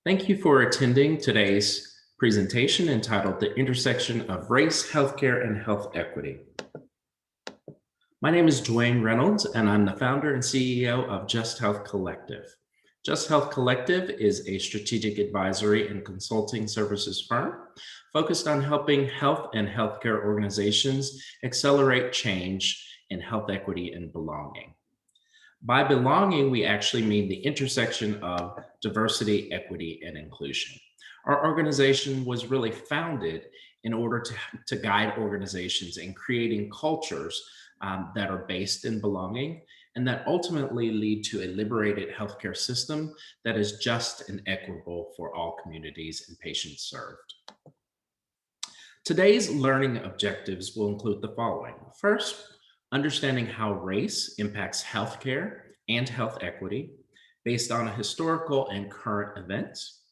Thank you for attending today's presentation entitled The Intersection of Race, Healthcare, and Health Equity. My name is Duane Reynolds, and I'm the founder and CEO of Just Health Collective. Just Health Collective is a strategic advisory and consulting services firm focused on helping health and healthcare organizations accelerate change in health equity and belonging. By belonging, we actually mean the intersection of diversity, equity, and inclusion. Our organization was really founded in order to guide organizations in creating cultures that are based in belonging and that ultimately lead to a liberated healthcare system that is just and equitable for all communities and patients served. Today's learning objectives will include the following. First, understanding how race impacts healthcare and health equity based on historical and current events.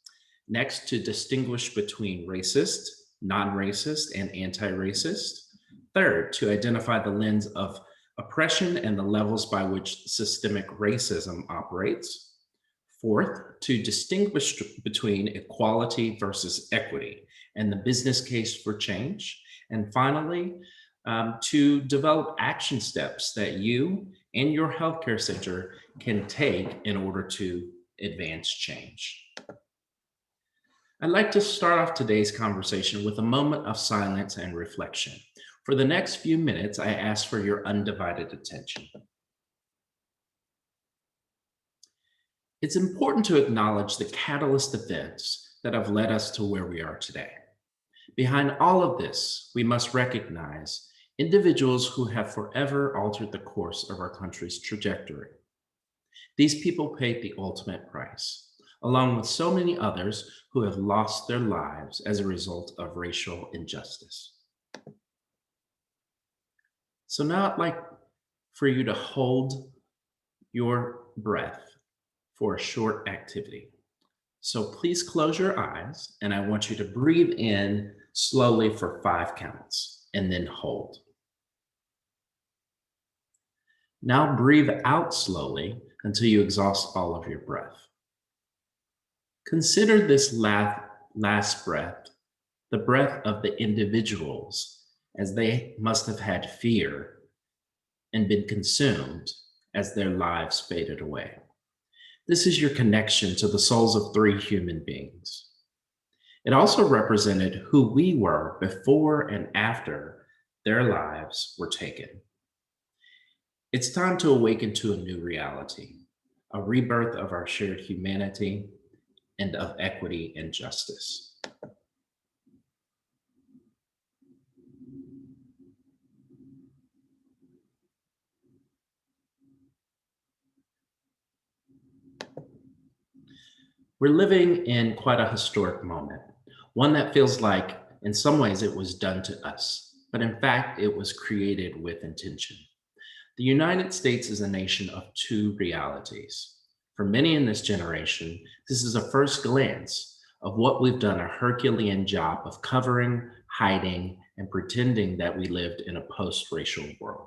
Next, to distinguish between racist, non-racist, and anti-racist. Third, to identify the lens of oppression and the levels by which systemic racism operates. Fourth, to distinguish between equality versus equity and the business case for change. And finally, to develop action steps that you and your healthcare center can take in order to advance change. I'd like to start off today's conversation with a moment of silence and reflection. For the next few minutes, I ask for your undivided attention. It's important to acknowledge the catalyst events that have led us to where we are today. Behind all of this, we must recognize individuals who have forever altered the course of our country's trajectory. These people paid the ultimate price, along with so many others who have lost their lives as a result of racial injustice. So now I'd like for you to hold your breath for a short activity. So please close your eyes, and I want you to breathe in slowly for 5 counts and then hold. Now breathe out slowly until you exhaust all of your breath. Consider this last breath the breath of the individuals, as they must have had fear and been consumed as their lives faded away. This is your connection to the souls of 3 human beings. It also represented who we were before and after their lives were taken. It's time to awaken to a new reality, a rebirth of our shared humanity and of equity and justice. We're living in quite a historic moment, one that feels like in some ways it was done to us, but in fact it was created with intention. The United States is a nation of 2 realities. For many in this generation, this is a first glance of what we've done a Herculean job of covering, hiding, and pretending that we lived in a post-racial world.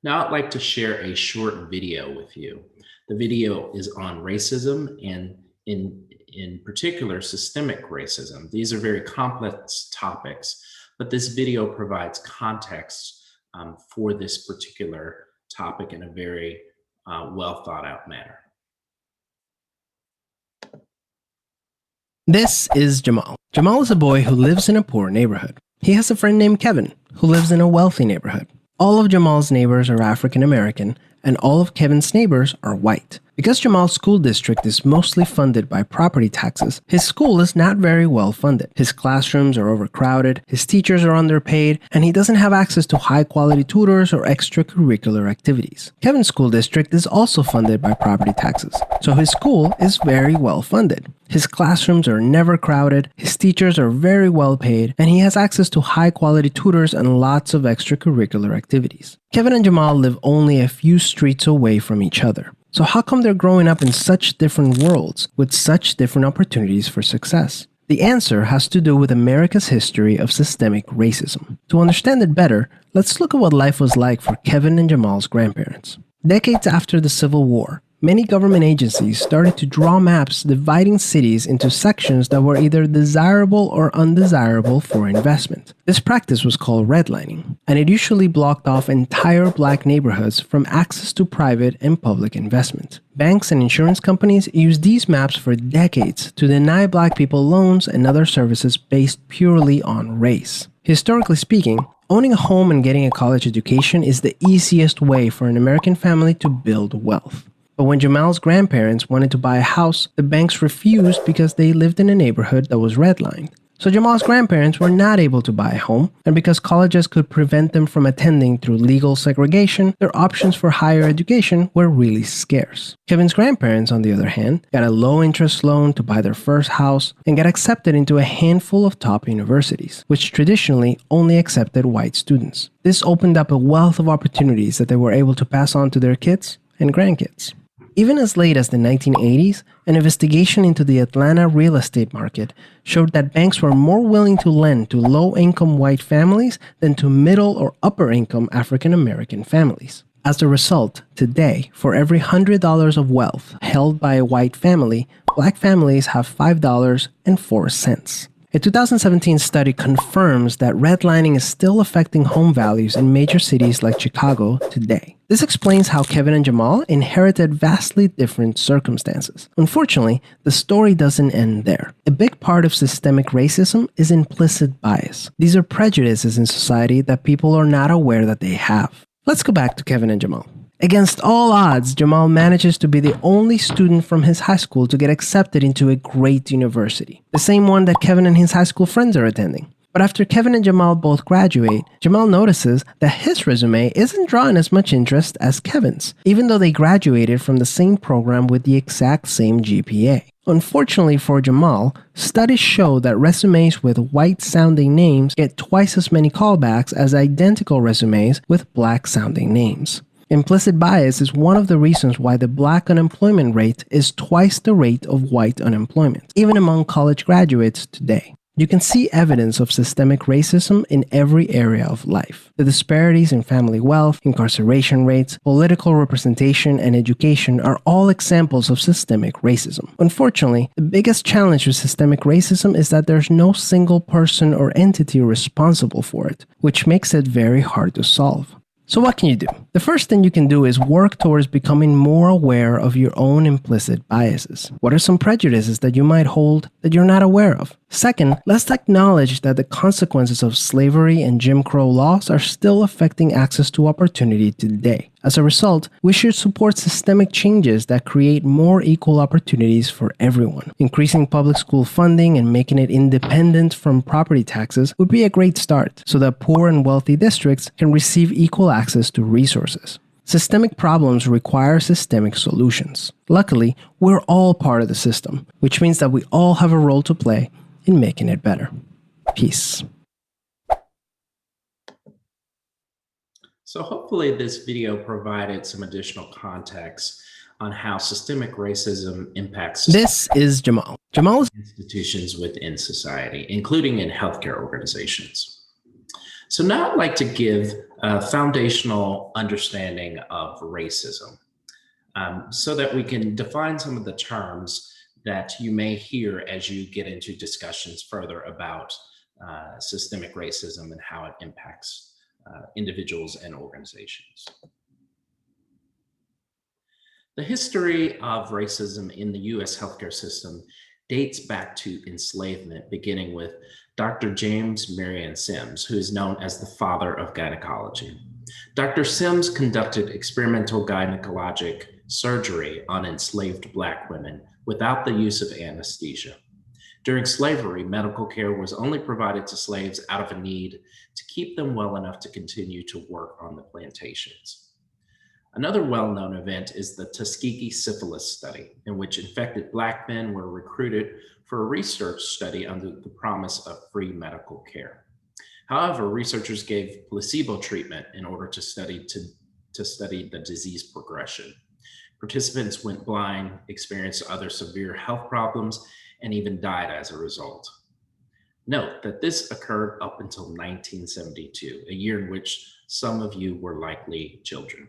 Now I'd like to share a short video with you. The video is on racism and in particular systemic racism. These are very complex topics, but this video provides context for this particular topic in a very well thought out manner. This is Jamal. Jamal is a boy who lives in a poor neighborhood. He has a friend named Kevin who lives in a wealthy neighborhood. All of Jamal's neighbors are African American, and all of Kevin's neighbors are white. Because Jamal's school district is mostly funded by property taxes, his school is not very well funded. His classrooms are overcrowded, his teachers are underpaid, and he doesn't have access to high-quality tutors or extracurricular activities. Kevin's school district is also funded by property taxes, so his school is very well funded. His classrooms are never crowded, his teachers are very well paid, and he has access to high-quality tutors and lots of extracurricular activities. Kevin and Jamal live only a few streets away from each other. So how come they're growing up in such different worlds with such different opportunities for success? The answer has to do with America's history of systemic racism. To understand it better, let's look at what life was like for Kevin and Jamal's grandparents. Decades after the Civil War, many government agencies started to draw maps dividing cities into sections that were either desirable or undesirable for investment. This practice was called redlining, and it usually blocked off entire black neighborhoods from access to private and public investment. Banks and insurance companies used these maps for decades to deny black people loans and other services based purely on race. Historically speaking, owning a home and getting a college education is the easiest way for an American family to build wealth. But when Jamal's grandparents wanted to buy a house, the banks refused because they lived in a neighborhood that was redlined. So Jamal's grandparents were not able to buy a home, and because colleges could prevent them from attending through legal segregation, their options for higher education were really scarce. Kevin's grandparents, on the other hand, got a low-interest loan to buy their first house and got accepted into a handful of top universities, which traditionally only accepted white students. This opened up a wealth of opportunities that they were able to pass on to their kids and grandkids. Even as late as the 1980s, an investigation into the Atlanta real estate market showed that banks were more willing to lend to low-income white families than to middle or upper-income African American families. As a result, today, for every $100 of wealth held by a white family, black families have $5.04. A 2017 study confirms that redlining is still affecting home values in major cities like Chicago today. This explains how Kevin and Jamal inherited vastly different circumstances. Unfortunately, the story doesn't end there. A big part of systemic racism is implicit bias. These are prejudices in society that people are not aware that they have. Let's go back to Kevin and Jamal. Against all odds, Jamal manages to be the only student from his high school to get accepted into a great university, the same one that Kevin and his high school friends are attending. But after Kevin and Jamal both graduate, Jamal notices that his resume isn't drawing as much interest as Kevin's, even though they graduated from the same program with the exact same GPA. Unfortunately for Jamal, studies show that resumes with white-sounding names get twice as many callbacks as identical resumes with black-sounding names. Implicit bias is one of the reasons why the black unemployment rate is twice the rate of white unemployment, even among college graduates today. You can see evidence of systemic racism in every area of life. The disparities in family wealth, incarceration rates, political representation, and education are all examples of systemic racism. Unfortunately, the biggest challenge with systemic racism is that there's no single person or entity responsible for it, which makes it very hard to solve. So what can you do? The first thing you can do is work towards becoming more aware of your own implicit biases. What are some prejudices that you might hold that you're not aware of? Second, let's acknowledge that the consequences of slavery and Jim Crow laws are still affecting access to opportunity today. As a result, we should support systemic changes that create more equal opportunities for everyone. Increasing public school funding and making it independent from property taxes would be a great start, so that poor and wealthy districts can receive equal access to resources. Systemic problems require systemic solutions. Luckily, we're all part of the system, which means that we all have a role to play in making it better. Peace. So hopefully this video provided some additional context on how systemic racism impacts This is Jamal. Jamal is institutions within society, including in healthcare organizations. So now I'd like to give a foundational understanding of racism so that we can define some of the terms that you may hear as you get into discussions further about systemic racism and how it impacts individuals and organizations. The history of racism in the US healthcare system dates back to enslavement, beginning with Dr. James Marion Sims, who is known as the father of gynecology. Dr. Sims conducted experimental gynecologic surgery on enslaved Black women without the use of anesthesia. During slavery, medical care was only provided to slaves out of a need to keep them well enough to continue to work on the plantations. Another well-known event is the Tuskegee syphilis study, in which infected Black men were recruited for a research study under the promise of free medical care. However, researchers gave placebo treatment in order to study the disease progression. Participants went blind, experienced other severe health problems, and even died as a result. Note that this occurred up until 1972, a year in which some of you were likely children.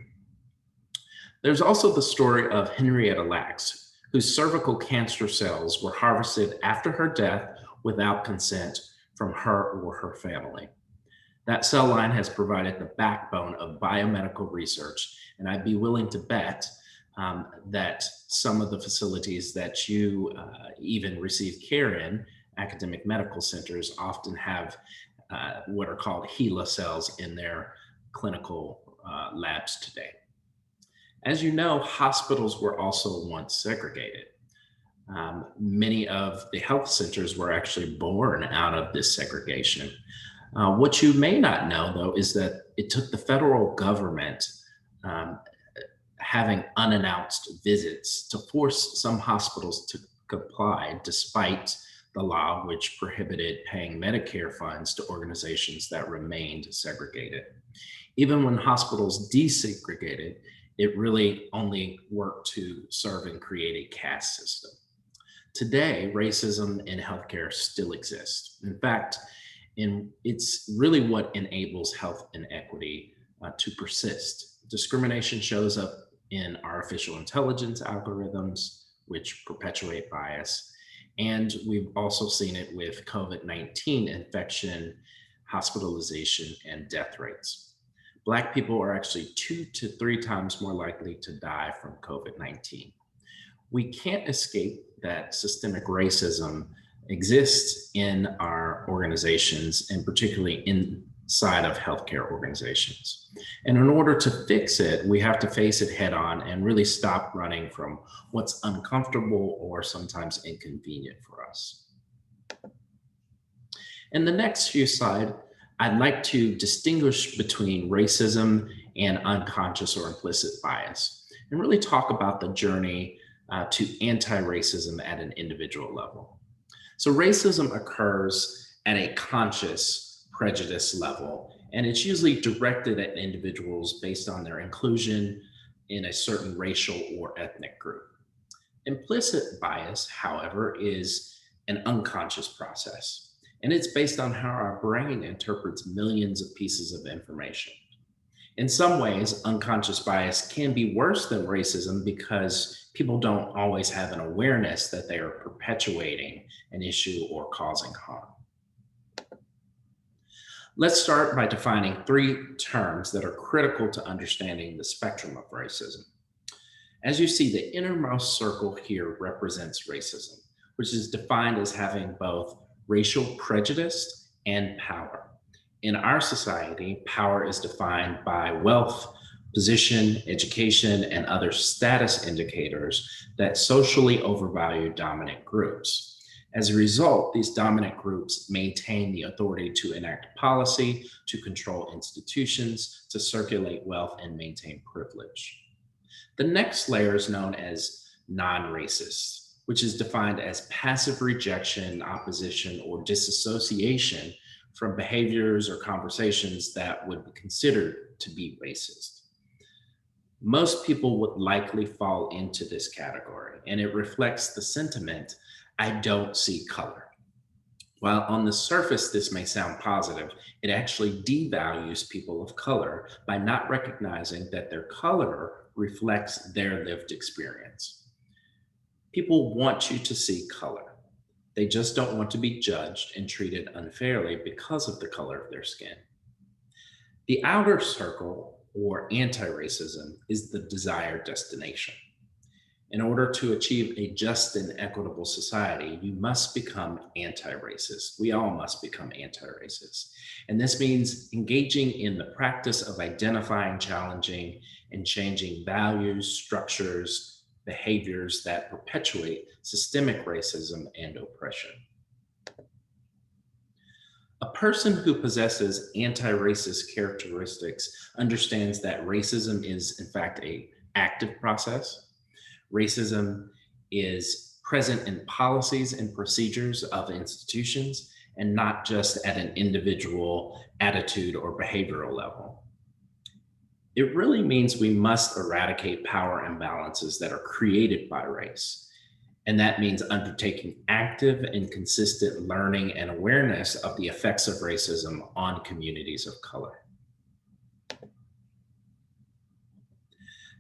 There's also the story of Henrietta Lacks, whose cervical cancer cells were harvested after her death without consent from her or her family. That cell line has provided the backbone of biomedical research, and I'd be willing to bet that some of the facilities that you even receive care in, academic medical centers, often have what are called HeLa cells in their clinical labs today. As you know, hospitals were also once segregated. Many of the health centers were actually born out of this segregation. What you may not know, though, is that it took the federal government um, having unannounced visits to force some hospitals to comply, despite the law which prohibited paying Medicare funds to organizations that remained segregated. Even when hospitals desegregated, it really only worked to serve and create a caste system. Today, racism in healthcare still exists. In fact, it's really what enables health inequity to persist. Discrimination shows up in artificial intelligence algorithms, which perpetuate bias. And we've also seen it with COVID-19 infection, hospitalization, and death rates. Black people are actually 2 to 3 times more likely to die from COVID-19. We can't escape that systemic racism exists in our organizations, and particularly inside of healthcare organizations. And in order to fix it, we have to face it head on and really stop running from what's uncomfortable or sometimes inconvenient for us. In the next few slides, I'd like to distinguish between racism and unconscious or implicit bias, and really talk about the journey to anti-racism at an individual level. So racism occurs at a conscious prejudice level, and it's usually directed at individuals based on their inclusion in a certain racial or ethnic group. Implicit bias, however, is an unconscious process, and it's based on how our brain interprets millions of pieces of information. In some ways, unconscious bias can be worse than racism because people don't always have an awareness that they are perpetuating an issue or causing harm. Let's start by defining 3 terms that are critical to understanding the spectrum of racism. As you see, the innermost circle here represents racism, which is defined as having both racial prejudice and power. In our society, power is defined by wealth, position, education, and other status indicators that socially overvalue dominant groups. As a result, these dominant groups maintain the authority to enact policy, to control institutions, to circulate wealth, and maintain privilege. The next layer is known as non-racist, which is defined as passive rejection, opposition, or disassociation from behaviors or conversations that would be considered to be racist. Most people would likely fall into this category, and it reflects the sentiment, I don't see color. While on the surface this may sound positive, it actually devalues people of color by not recognizing that their color reflects their lived experience. People want you to see color. They just don't want to be judged and treated unfairly because of the color of their skin. The outer circle, or anti-racism, is the desired destination. In order to achieve a just and equitable society, you must become anti-racist. We all must become anti-racist. And this means engaging in the practice of identifying, challenging, and changing values, structures, behaviors that perpetuate systemic racism and oppression. A person who possesses anti-racist characteristics understands that racism is, in fact, an active process. Racism is present in policies and procedures of institutions, and not just at an individual attitude or behavioral level. It really means we must eradicate power imbalances that are created by race. And that means undertaking active and consistent learning and awareness of the effects of racism on communities of color.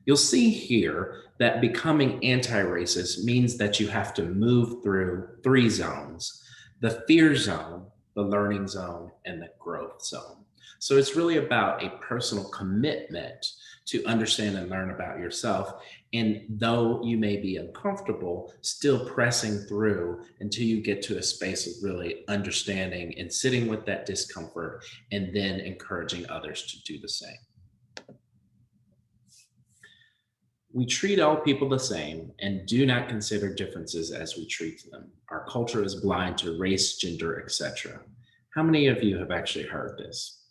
You'll see here that becoming anti-racist means that you have to move through three zones: the fear zone, the learning zone, and the growth zone. So it's really about a personal commitment to understand and learn about yourself. And though you may be uncomfortable, still pressing through until you get to a space of really understanding and sitting with that discomfort and then encouraging others to do the same. We treat all people the same and do not consider differences as we treat them. Our culture is blind to race, gender, etc. How many of you have actually heard this?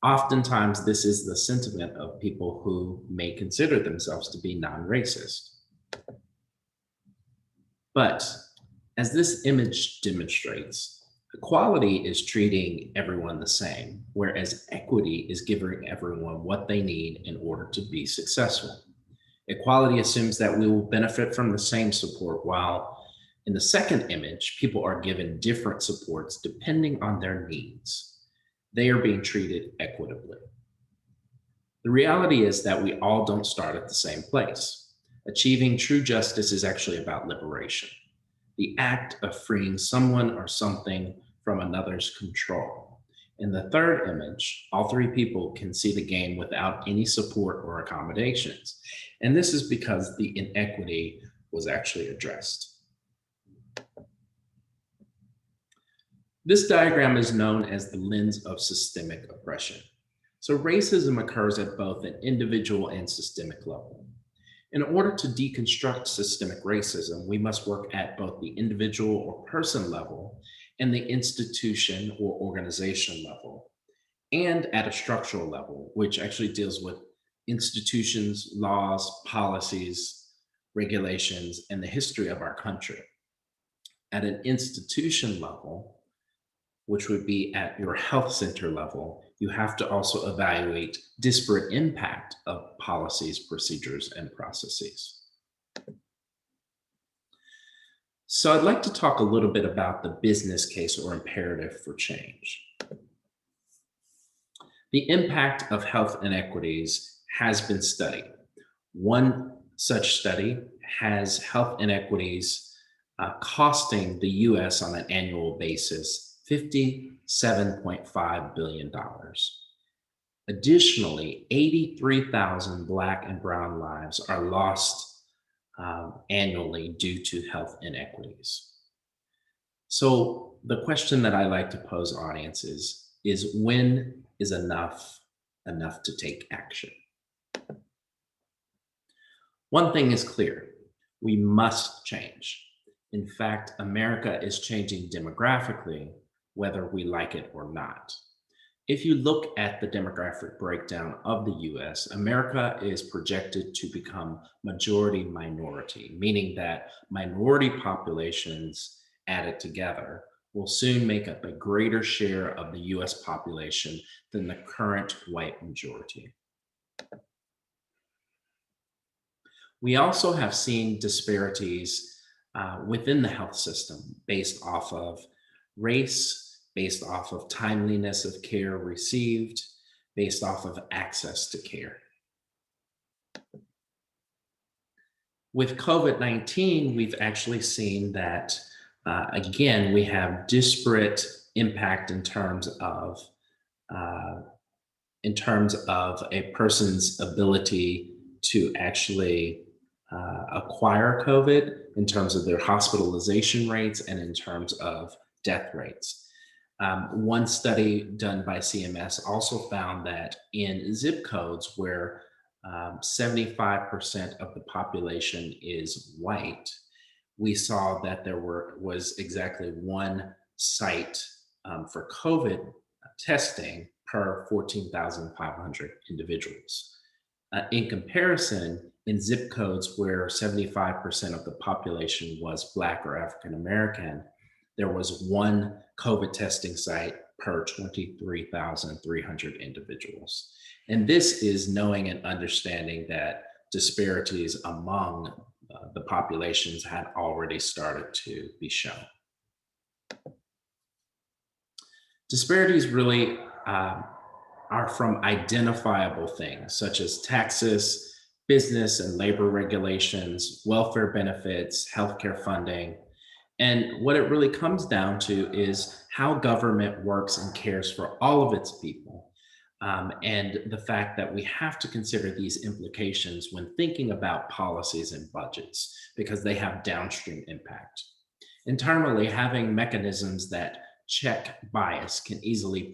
Oftentimes, this is the sentiment of people who may consider themselves to be non racist. But as this image demonstrates, equality is treating everyone the same, whereas equity is giving everyone what they need in order to be successful. Equality assumes that we will benefit from the same support, while in the second image, people are given different supports depending on their needs. They are being treated equitably. The reality is that we all don't start at the same place. Achieving true justice is actually about liberation, the act of freeing someone or something from another's control. In the third image, all three people can see the game without any support or accommodations. And this is because the inequity was actually addressed. This diagram is known as the lens of systemic oppression. So racism occurs at both an individual and systemic level. In order to deconstruct systemic racism, we must work at both the individual or person level and the institution or organization level, and at a structural level, which actually deals with institutions, laws, policies, regulations, and the history of our country. At an institution level, which would be at your health center level, you have to also evaluate disparate impact of policies, procedures, and processes. So I'd like to talk a little bit about the business case or imperative for change. The impact of health inequities has been studied. One such study has health inequities costing the US on an annual basis $57.5 billion. Additionally, 83,000 Black and Brown lives are lost annually due to health inequities. So the question that I like to pose audiences is when is enough to take action? One thing is clear: we must change. In fact, America is changing demographically, whether we like it or not. If you look at the demographic breakdown of the US, America is projected to become majority minority, meaning that minority populations added together will soon make up a greater share of the US population than the current white majority. We also have seen disparities within the health system based off of race, based off of timeliness of care received, based off of access to care. With COVID-19, we've actually seen that, again, we have disparate impact in terms of a person's ability to actually acquire COVID, in terms of their hospitalization rates, and in terms of death rates. One study done by CMS also found that in zip codes where 75% of the population is white, we saw that there was exactly one site for COVID testing per 14,500 individuals. In comparison, in zip codes where 75% of the population was Black or African American, there was one COVID testing site per 23,300 individuals. And this is knowing and understanding that disparities among the populations had already started to be shown. Disparities really are from identifiable things such as taxes, business and labor regulations, welfare benefits, healthcare funding. And what it really comes down to is how government works and cares for all of its people. And the fact that we have to consider these implications when thinking about policies and budgets because they have downstream impact. Internally, having mechanisms that check bias can easily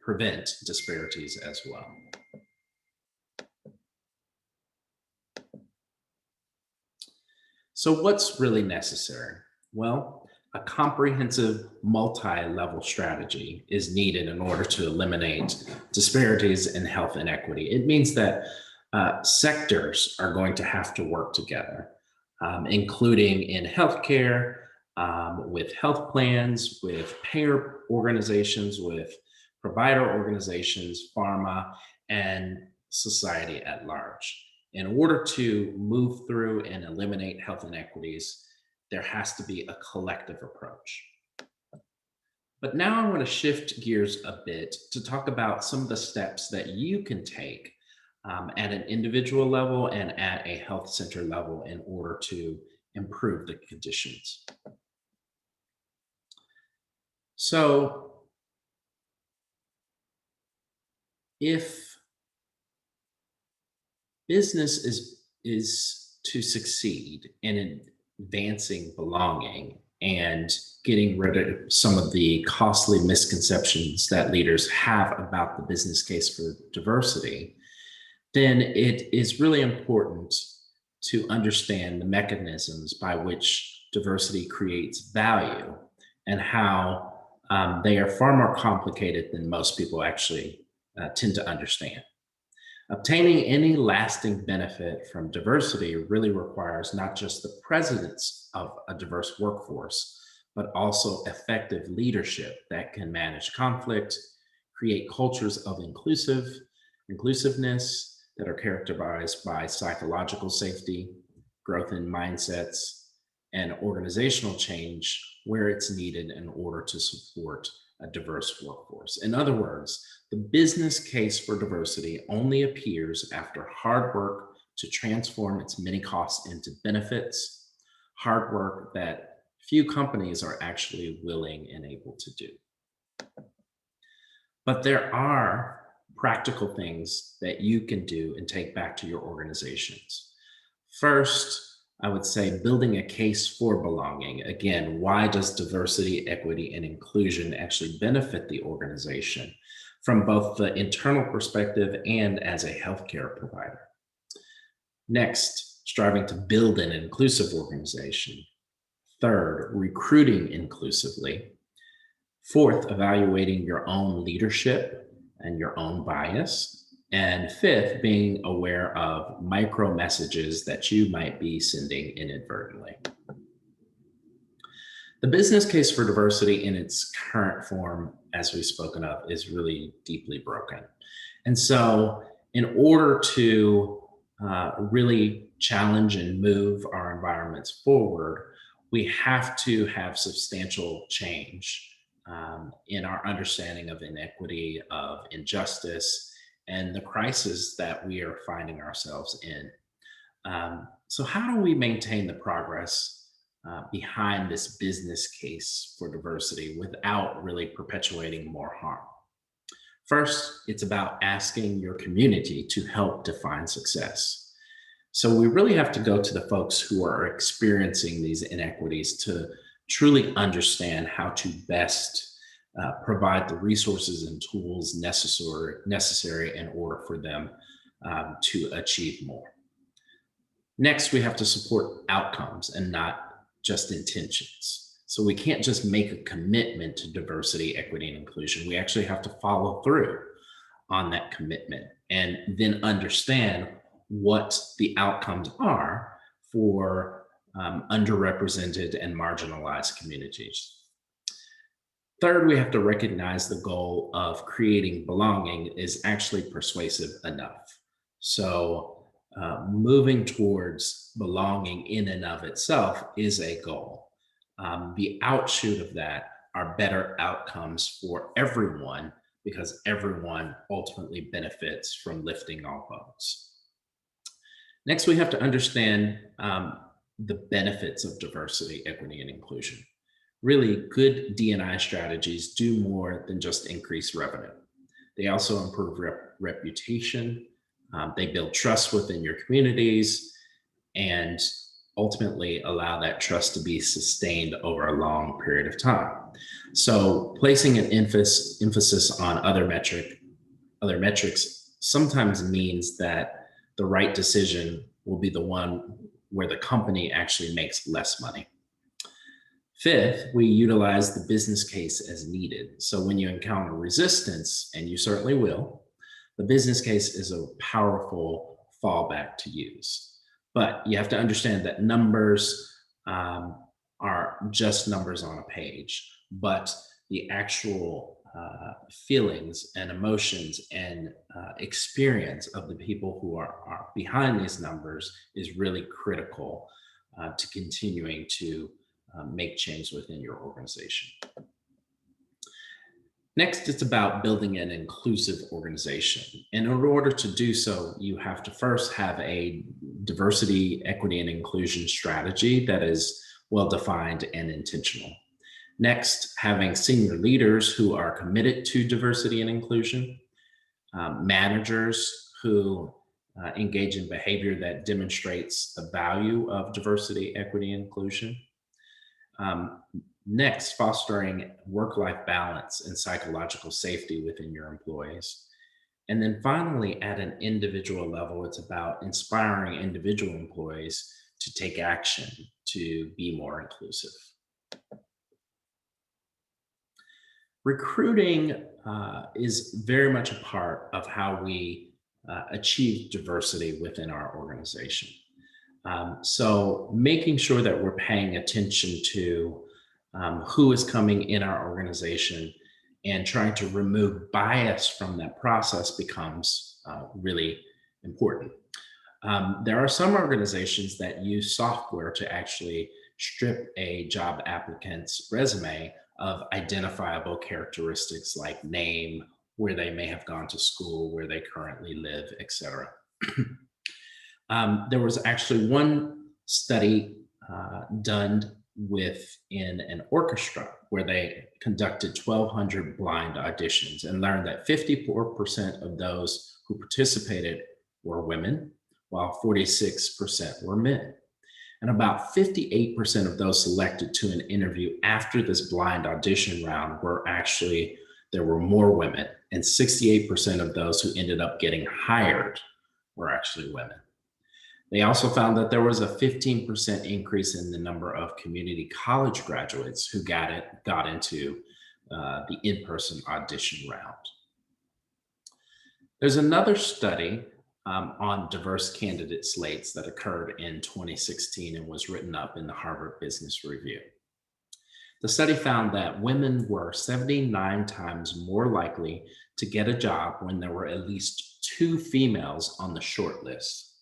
prevent disparities as well. So, what's really necessary? Well, a comprehensive multi level strategy is needed in order to eliminate disparities in health inequity. It means that sectors are going to have to work together, including in healthcare, with health plans, with payer organizations, with provider organizations, pharma, and society at large. In order to move through and eliminate health inequities, there has to be a collective approach. But now I want to shift gears a bit to talk about some of the steps that you can take at an individual level and at a health center level in order to improve the conditions. So, if business is to succeed in advancing belonging and getting rid of some of the costly misconceptions that leaders have about the business case for diversity, then it is really important to understand the mechanisms by which diversity creates value and how they are far more complicated than most people actually tend to understand. Obtaining any lasting benefit from diversity really requires not just the presence of a diverse workforce, but also effective leadership that can manage conflict, create cultures of inclusiveness that are characterized by psychological safety, growth in mindsets, and organizational change where it's needed in order to support a diverse workforce. In other words, the business case for diversity only appears after hard work to transform its many costs into benefits, hard work that few companies are actually willing and able to do. But there are practical things that you can do and take back to your organizations. First, I would say building a case for belonging. Again, why does diversity, equity, and inclusion actually benefit the organization from both the internal perspective and as a healthcare provider? Next, striving to build an inclusive organization. Third, recruiting inclusively. Fourth, evaluating your own leadership and your own bias. And fifth, being aware of micro messages that you might be sending inadvertently. The business case for diversity in its current form, as we've spoken of, is really deeply broken. And so, in order to really challenge and move our environments forward, we have to have substantial change in our understanding of inequity, of injustice, and the crisis that we are finding ourselves in. So, how do we maintain the progress behind this business case for diversity without really perpetuating more harm? First, it's about asking your community to help define success. So, we really have to go to the folks who are experiencing these inequities to truly understand how to best provide the resources and tools necessary in order for them to achieve more. Next, we have to support outcomes and not just intentions. So we can't just make a commitment to diversity, equity, and inclusion. We actually have to follow through on that commitment and then understand what the outcomes are for underrepresented and marginalized communities. Third, we have to recognize the goal of creating belonging is actually persuasive enough. So, moving towards belonging in and of itself is a goal. The outshoot of that are better outcomes for everyone because everyone ultimately benefits from lifting all boats. Next, we have to understand the benefits of diversity, equity, and inclusion. Really, good D&I strategies do more than just increase revenue. They also improve reputation. They build trust within your communities and ultimately allow that trust to be sustained over a long period of time. So, placing an emphasis on other metrics sometimes means that the right decision will be the one where the company actually makes less money. Fifth, we utilize the business case as needed. So when you encounter resistance, and you certainly will, the business case is a powerful fallback to use. But you have to understand that numbers are just numbers on a page, but the actual feelings and emotions and experience of the people who are behind these numbers is really critical to continuing to make change within your organization. Next, it's about building an inclusive organization. And in order to do so, you have to first have a diversity, equity, and inclusion strategy that is well defined and intentional. Next, having senior leaders who are committed to diversity and inclusion, managers who engage in behavior that demonstrates the value of diversity, equity, and inclusion. Next, fostering work-life balance and psychological safety within your employees. And then finally, at an individual level, it's about inspiring individual employees to take action to be more inclusive. Recruiting is very much a part of how we achieve diversity within our organization. So making sure that we're paying attention to who is coming in our organization and trying to remove bias from that process becomes really important. There are some organizations that use software to actually strip a job applicant's resume of identifiable characteristics like name, where they may have gone to school, where they currently live, etc. There was actually one study done within an orchestra where they conducted 1,200 blind auditions and learned that 54% of those who participated were women, while 46% were men. And about 58% of those selected to an interview after this blind audition round there were more women, and 68% of those who ended up getting hired were actually women. They also found that there was a 15% increase in the number of community college graduates who got into the in-person audition round. There's another study on diverse candidate slates that occurred in 2016 and was written up in the Harvard Business Review. The study found that women were 79 times more likely to get a job when there were at least 2 females on the short list.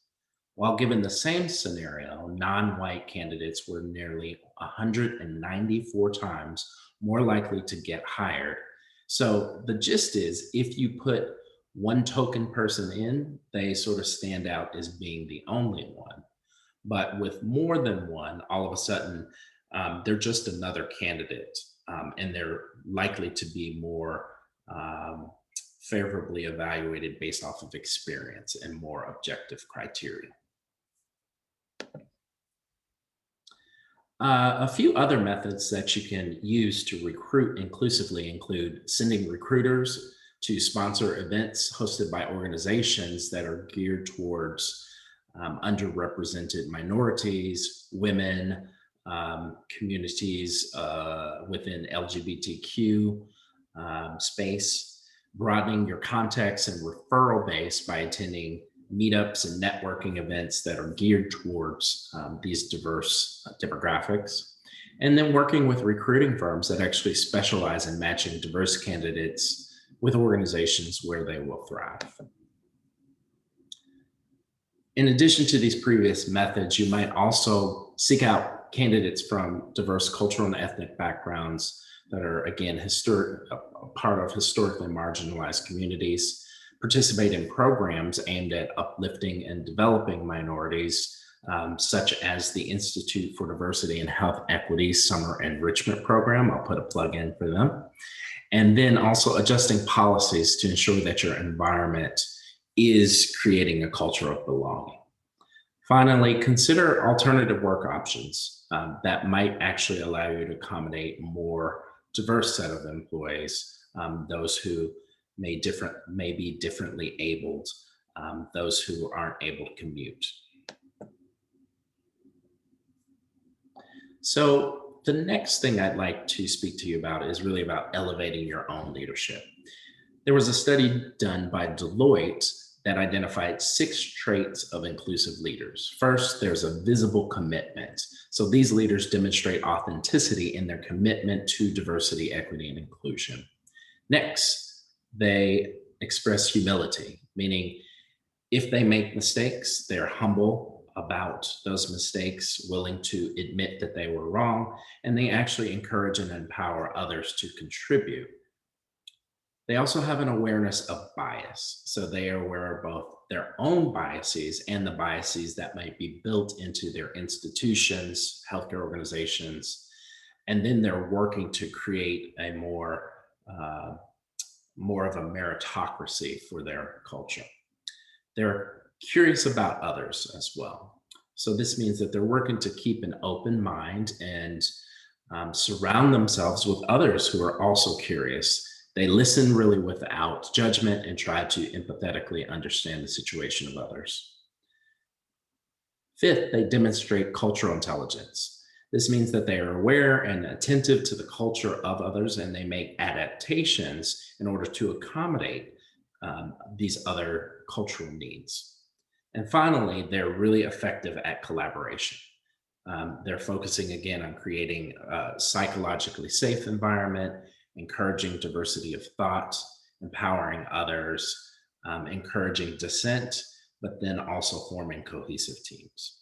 While given the same scenario, non-white candidates were nearly 194 times more likely to get hired. So the gist is, if you put one token person in, they sort of stand out as being the only one. But with more than one, all of a sudden, they're just another candidate, and they're likely to be more favorably evaluated based off of experience and more objective criteria. A few other methods that you can use to recruit inclusively include sending recruiters to sponsor events hosted by organizations that are geared towards underrepresented minorities, women, communities within LGBTQ space, broadening your contacts and referral base by attending meetups and networking events that are geared towards these diverse demographics, and then working with recruiting firms that actually specialize in matching diverse candidates with organizations where they will thrive. In addition to these previous methods, you might also seek out candidates from diverse cultural and ethnic backgrounds that are, again, a part of historically marginalized communities. participate in programs aimed at uplifting and developing minorities, such as the Institute for Diversity and Health Equity Summer Enrichment Program. I'll put a plug in for them. And then also adjusting policies to ensure that your environment is creating a culture of belonging. Finally, consider alternative work options that might actually allow you to accommodate a more diverse set of employees, those who may be differently abled, those who aren't able to commute. So the next thing I'd like to speak to you about is really about elevating your own leadership. There was a study done by Deloitte that identified 6 traits of inclusive leaders. First, there's a visible commitment. So these leaders demonstrate authenticity in their commitment to diversity, equity, and inclusion. Next, they express humility, meaning if they make mistakes, they're humble about those mistakes, willing to admit that they were wrong, and they actually encourage and empower others to contribute. They also have an awareness of bias. So they are aware of both their own biases and the biases that might be built into their institutions, healthcare organizations, and then they're working to create a more of a meritocracy for their culture. They're curious about others as well. So this means that they're working to keep an open mind and surround themselves with others who are also curious. They listen really without judgment and try to empathetically understand the situation of others. Fifth, they demonstrate cultural intelligence. This means that they are aware and attentive to the culture of others, and they make adaptations in order to accommodate these other cultural needs. And finally, they're really effective at collaboration. They're focusing again on creating a psychologically safe environment, encouraging diversity of thought, empowering others, encouraging dissent, but then also forming cohesive teams.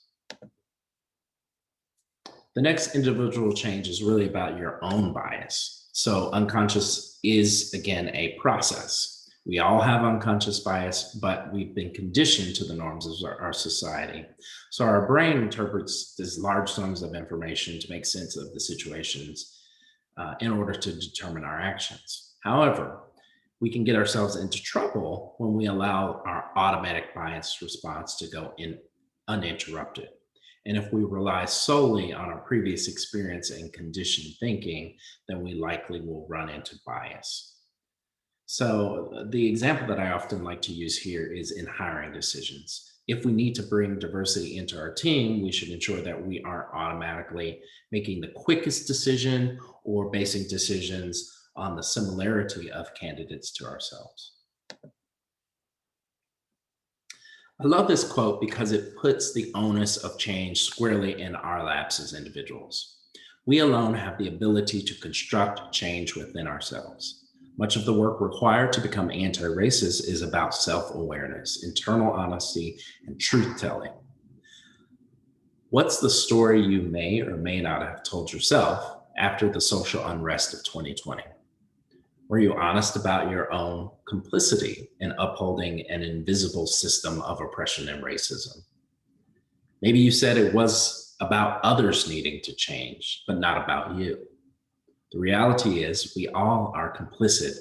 The next individual change is really about your own bias. So unconscious is, again, a process. We all have unconscious bias, but we've been conditioned to the norms of our society. So our brain interprets these large sums of information to make sense of the situations in order to determine our actions. However, we can get ourselves into trouble when we allow our automatic bias response to go in uninterrupted. And if we rely solely on our previous experience and conditioned thinking, then we likely will run into bias. So the example that I often like to use here is in hiring decisions. If we need to bring diversity into our team, we should ensure that we aren't automatically making the quickest decision or basing decisions on the similarity of candidates to ourselves. I love this quote because it puts the onus of change squarely in our laps as individuals. We alone have the ability to construct change within ourselves. Much of the work required to become anti-racist is about self-awareness, internal honesty, and truth-telling. What's the story you may or may not have told yourself after the social unrest of 2020? Were you honest about your own complicity in upholding an invisible system of oppression and racism? Maybe you said it was about others needing to change, but not about you. The reality is we all are complicit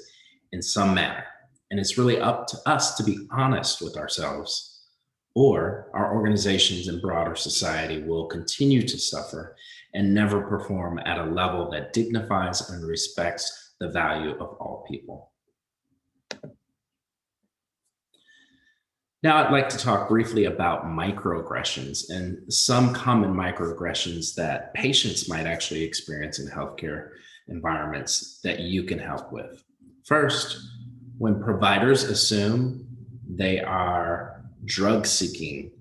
in some manner, and it's really up to us to be honest with ourselves, or our organizations and broader society will continue to suffer and never perform at a level that dignifies and respects the value of all people. Now, I'd like to talk briefly about microaggressions and some common microaggressions that patients might actually experience in healthcare environments that you can help with. First, when providers assume they are drug seeking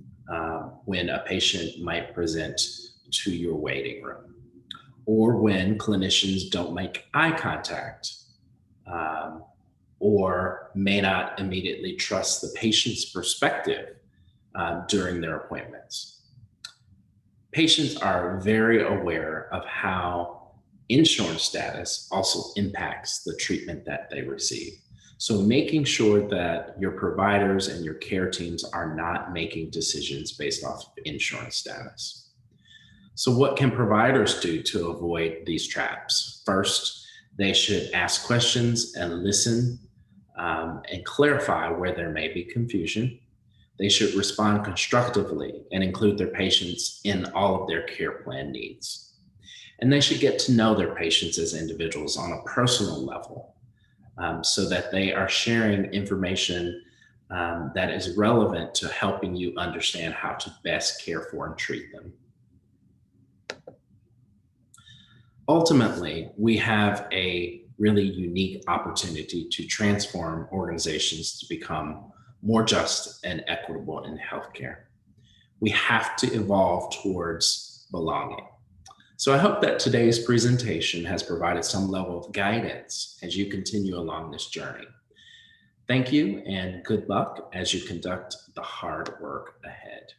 when a patient might present to your waiting room, or when clinicians don't make eye contact, or may not immediately trust the patient's perspective during their appointments. Patients are very aware of how insurance status also impacts the treatment that they receive. So, making sure that your providers and your care teams are not making decisions based off of insurance status. So, what can providers do to avoid these traps? First, they should ask questions and listen and clarify where there may be confusion. They should respond constructively and include their patients in all of their care plan needs. And they should get to know their patients as individuals on a personal level so that they are sharing information that is relevant to helping you understand how to best care for and treat them. Ultimately, we have a really unique opportunity to transform organizations to become more just and equitable in healthcare. We have to evolve towards belonging. So I hope that today's presentation has provided some level of guidance as you continue along this journey. Thank you and good luck as you conduct the hard work ahead.